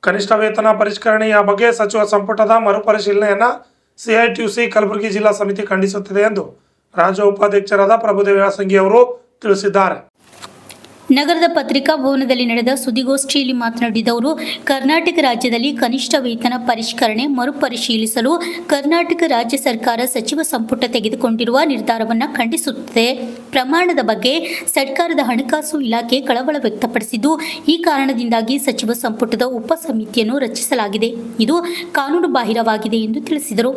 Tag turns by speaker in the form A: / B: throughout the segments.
A: ಕನಿಷ್ಠ ವೇತನ ಪರಿಷ್ಕರಣೆಯ ಬಗ್ಗೆ ಸಚಿವ ಸಂಪುಟದ ಮರುಪರಿಶೀಲನೆಯನ್ನು ಸಿಐಟಿಯುಸಿ ಕಲಬುರಗಿ ಜಿಲ್ಲಾ ಸಮಿತಿ ಖಂಡಿಸುತ್ತಿದೆ ಎಂದು ರಾಜ್ಯ ಉಪಾಧ್ಯಕ್ಷರಾದ ಪ್ರಭುದೇವ ಸಂಘಿ ಅವರು ತಿಳಿಸಿದ್ದಾರೆ.
B: ನಗರದ ಪತ್ರಿಕಾ ಭವನದಲ್ಲಿ ನಡೆದ ಸುದ್ದಿಗೋಷ್ಠಿಯಲ್ಲಿ ಮಾತನಾಡಿದ ಅವರು, ಕರ್ನಾಟಕ ರಾಜ್ಯದಲ್ಲಿ ಕನಿಷ್ಠ ವೇತನ ಪರಿಷ್ಕರಣೆ ಮರುಪರಿಶೀಲಿಸಲು ಕರ್ನಾಟಕ ರಾಜ್ಯ ಸರ್ಕಾರ ಸಚಿವ ಸಂಪುಟ ತೆಗೆದುಕೊಂಡಿರುವ ನಿರ್ಧಾರವನ್ನು ಖಂಡಿಸುತ್ತದೆ. ಪ್ರಮಾಣದ ಬಗ್ಗೆ ಸರ್ಕಾರದ ಹಣಕಾಸು ಇಲಾಖೆ ಕಳವಳ ವ್ಯಕ್ತಪಡಿಸಿದ್ದು, ಈ ಕಾರಣದಿಂದಾಗಿ ಸಚಿವ ಸಂಪುಟದ ಉಪ ಸಮಿತಿಯನ್ನು ರಚಿಸಲಾಗಿದೆ. ಇದು ಕಾನೂನು ಬಾಹಿರವಾಗಿದೆ ಎಂದು ತಿಳಿಸಿದರು.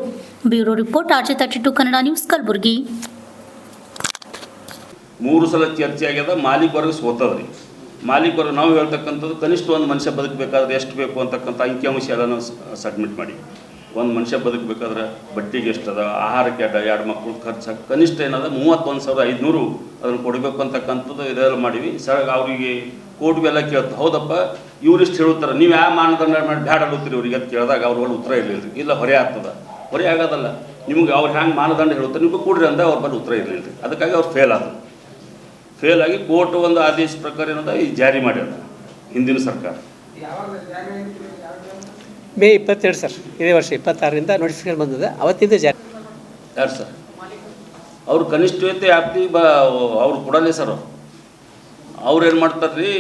B: Bureau report, RJ32 Kannada news, Kalaburagi.
C: 3 ಸಲ ಚರ್ಚೆ ಆಗ್ಯದ. ಮಾಲೀಕರಿಗೆ ಸೋತದ್ರಿ. ಮಾಲೀಕರು ನಾವು ಹೇಳ್ತಕ್ಕಂಥದ್ದು ಕನಿಷ್ಠ ಒಂದು ಮನುಷ್ಯ ಬದುಕಬೇಕಾದ್ರೆ ಎಷ್ಟು ಬೇಕು ಅಂತಕ್ಕಂಥ ಅಂಕಿಅಂಶ ಎಲ್ಲ ಸಬ್ಮಿಟ್ ಮಾಡಿ, ಒಂದು ಮನುಷ್ಯ ಬದುಕಬೇಕಾದ್ರೆ ಬಟ್ಟೆಗೆ ಎಷ್ಟದ, ಆಹಾರಕ್ಕೆ 2 ಮಕ್ಕಳು ಖರ್ಚು ಕನಿಷ್ಠ ಏನದ 31,500 ಅದನ್ನು ಕೊಡಬೇಕು ಅಂತಕ್ಕಂಥದ್ದು ಇದೆಲ್ಲ ಮಾಡಿವಿ ಸರ್. ಅವರಿಗೆ ಕೋರ್ಟ್ಗೆಲ್ಲ ಕೇಳ್ತಾ, ಹೌದಪ್ಪ ಇವ್ರಿಷ್ಟು ಹೇಳುತ್ತಾರೆ, ನೀವು ಯಾವ ಮಾನದಂಡ ಮಾಡಿ ಬ್ಯಾಡ ಅಡುತ್ತೀರಿ ಅವ್ರಿಗೆ ಅಂತ ಕೇಳಿದಾಗ ಅವ್ರ ಉತ್ತರ ಇರಲಿಲ್ಲ. ಇಲ್ಲ, ಹೊರೆ ಆಗ್ತದ. ಹೊರೆ ಆಗೋದಲ್ಲ, ನಿಮ್ಗೆ ಅವ್ರು ಹ್ಯಾಂಗೆ ಮಾನದಂಡ ಹೇಳುತ್ತಾರೆ ನಿಮಗೆ ಕೊಡ್ರಿ ಅಂತ ಅವ್ರ ಬಳಿ ಉತ್ತರ ಇರಲಿಲ್ಲ. ಅದಕ್ಕಾಗಿ ಅವ್ರು ಫೇಲ್ ಆದರು. ಫೇಲ್ ಆಗಿ ಕೋರ್ಟ್ ಒಂದು ಆದೇಶ ಪ್ರಕಾರ ಏನದ ಈ ಜಾರಿ ಮಾಡ್ಯಾರ ಹಿಂದಿನ ಸರ್ಕಾರ.
D: ಮೇ 22 ಸರ್, ಇದೇ ವರ್ಷ 26ರಿಂದ ನೋಟಿಫಿಕೇಶನ್ ಬಂದಿದೆ. ಅವತ್ತಿಂದ ಜಾರಿ
C: ಯಾರು ಸರ್? ಅವ್ರು ಕನಿಷ್ಠ ವೇತನ ವ್ಯಾಪ್ತಿ ಅವ್ರು ಕೊಡಲ್ಲ ಸರ್. ಅವ್ರು ಏನು ಮಾಡ್ತಾರೆ ರೀ,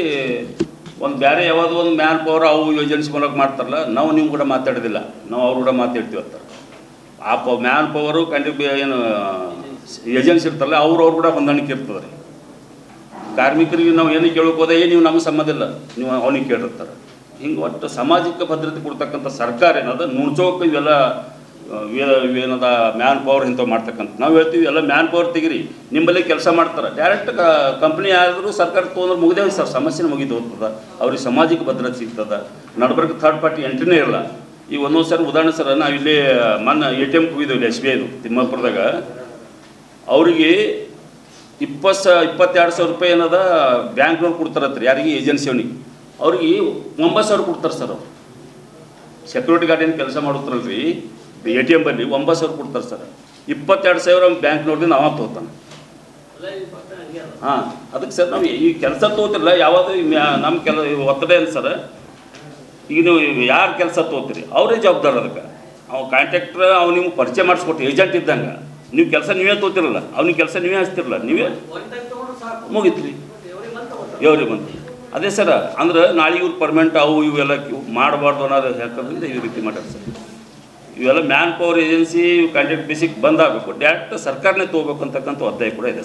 C: ಒಂದು ಬೇರೆ ಯಾವುದೋ ಒಂದು ಮ್ಯಾನ್ ಪವರ್ ಅವು ಏಜೆನ್ಸಿ ಮೂಲಕ ಮಾಡ್ತಾರಲ್ಲ, ನಾವು ನೀವು ಕೂಡ ಮಾತಾಡೋದಿಲ್ಲ, ನಾವು ಅವ್ರು ಕೂಡ ಮಾತಾಡ್ತೀವಿ ಅಂತಾರೆ. ಆ ಮ್ಯಾನ್ ಪವರು ಏನು ಏಜೆನ್ಸಿ ಇರ್ತಾರಲ್ಲ ಅವ್ರು ಕೂಡ ಹೊಂದಾಣಿಕೆ ಇರ್ತದೆ ರೀ. ಕಾರ್ಮಿಕರಿಗೆ ನಾವು ಏನಕ್ಕೆ ಕೇಳೋಕೆ ಹೋದ, ನೀವು ನಮಗೆ ಸಂಬಂಧ ಇಲ್ಲ, ನೀವು ಅವನಿಗೆ ಕೇಳಿರ್ತಾರೆ. ಹಿಂಗೆ ಒಟ್ಟು ಸಾಮಾಜಿಕ ಭದ್ರತೆ ಕೊಡ್ತಕ್ಕಂಥ ಸರ್ಕಾರ ಏನದ ನುಣ್ಚೋಕೆ ಇವೆಲ್ಲ ಏನದ ಮ್ಯಾನ್ ಪವರ್ ಇಂಥವು ಮಾಡ್ತಕ್ಕಂಥ. ನಾವು ಹೇಳ್ತೀವಿ ಎಲ್ಲ ಮ್ಯಾನ್ ಪವರ್ ತೆಗಿರಿ, ನಿಮ್ಮಲ್ಲೇ ಕೆಲಸ ಮಾಡ್ತಾರೆ. ಡೈರೆಕ್ಟ್ ಕಂಪ್ನಿ ಆದರೂ ಸರ್ಕಾರ ತೊಗೊಂಡ್ರೆ ಮುಗಿದೇ ಸರ್, ಸಮಸ್ಯೆನ ಮುಗಿದು ಹೋಗ್ತದೆ. ಅವ್ರಿಗೆ ಸಾಮಾಜಿಕ ಭದ್ರತೆ ಸಿಗ್ತದೆ. ನಡ್ಬರ್ಕ ಥರ್ಡ್ ಪಾರ್ಟಿ ಎಂಟ್ರಿನೇ ಇರಲ್ಲ. ಈಗ ಒಂದೊಂದು ಸರ್ ಉದಾಹರಣೆ ಸರ್, ನಾವು ಇಲ್ಲೇ ಮೊನ್ನೆ ATM ಹೋಗಿದ್ದೇವೆ ಇಲ್ಲಿ SBI ತಿಮ್ಮಾಪುರದಾಗ. ಅವರಿಗೆ 22,000 ರೂಪಾಯಿ ಏನದ ಬ್ಯಾಂಕ್ನವ್ರು ಕೊಡ್ತಾರತ್ರಿ. ಯಾರಿಗೆ? ಏಜೆನ್ಸಿ ಅವನಿಗೆ. ಅವ್ರಿಗೆ 9,000 ಕೊಡ್ತಾರೆ ಸರ್. ಅವರು ಸೆಕ್ಯೂರಿಟಿ ಗಾರ್ಡ್ ಏನು ಕೆಲಸ ಮಾಡುತ್ತಾರಲ್ರಿ ATM ಬಲ್ಲಿ 9,000 ಕೊಡ್ತಾರೆ ಸರ್. 22,000 ಬ್ಯಾಂಕ್ನವ್ರಿಗೆ ನಾವು ತೊಗೋತಾನೆ. ಹಾಂ, ಅದಕ್ಕೆ ಸರ್ ನಾವು ಈ ಕೆಲಸ ತೊಗೋತಿರಲ್ಲ, ಯಾವುದು ನಮ್ಮ ಒತ್ತಡ ಏನು ಸರ್, ಈಗ ನೀವು ಯಾರು ಕೆಲಸ ತೊಗೋತೀರಿ ಅವರೇ ಜವಾಬ್ದಾರ. ಅದಕ್ಕೆ ಅವ್ನು ಕಾಂಟ್ರಾಕ್ಟ್ರ್ ಅವ್ನು ನಿಮ್ಗೆ ಪರಿಚಯ ಮಾಡಿಸ್ಕೊಟ್ಟು ಏಜೆಂಟ್ ಇದ್ದಂಗೆ. ನೀವು ಕೆಲಸ ನೀವೇ ತೊಗೋತಿರಲ್ಲ, ಅವ್ನಿಗೆ ಕೆಲಸ ನೀವೇ ಹಚ್ತಿರಲ್ಲ, ನೀವೇ ಮುಗಿತ್ರಿ ಇವ್ರಿಗೆ ಬಂತು. ಅದೇ ಸರ, ಅಂದ್ರೆ ನಾಳೆ ಇವ್ರು ಪರ್ಮನೆಂಟ್ ಅವು ಇವೆಲ್ಲ ಮಾಡಬಾರ್ದು ಅನ್ನೋದು ಯಾಕಂದ್ರೆ ಈ ರೀತಿ ಮಾಡ್ಯಾರ ಸರ್. ಇವೆಲ್ಲ manpower agency contract basic ಬಂದಾಗಬೇಕು, ಡೈರೆಕ್ಟ್ ಸರ್ಕಾರನೇ ತೊಗೋಬೇಕು ಅಂತಕ್ಕಂಥ ಒತ್ತಾಯ ಕೂಡ ಇದೆ.